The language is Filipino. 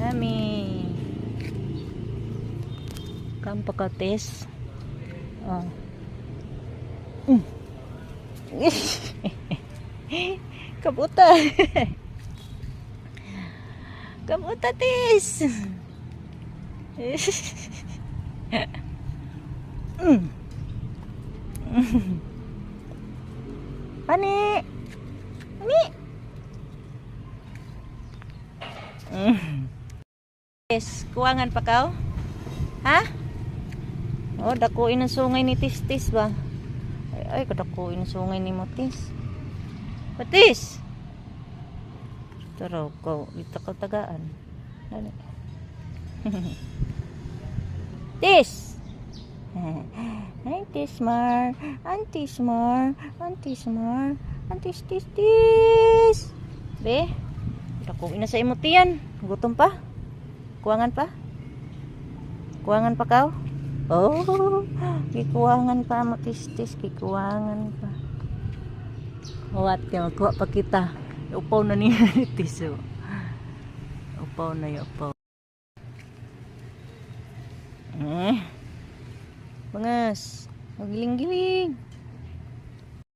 Yummy. Kampakates. Oh. Kabuta. Kabuta, tis. Pani. Pani. Yes, kuwangan pa kaw? Ha? Oh, dakuin ang sungay ni Tis ba? Ay, kadakuin ang sungay ni Motis. Motis! Taraw ko, ito ka tagaan. Dali. Tis! Ay, Tismar. Auntie Smar. Auntie Smar. Auntie Tis. Be, dakuin na sa imutian. Gutom pa? Kuwangan pa? Kuwangan pa kaw? Oh, kikuwangan pa mo tis, kikuwangan pa. What ka magkuha pa kita. Upaw na niya tis. Upaw na yung upaw. Bangas, magiling-giling.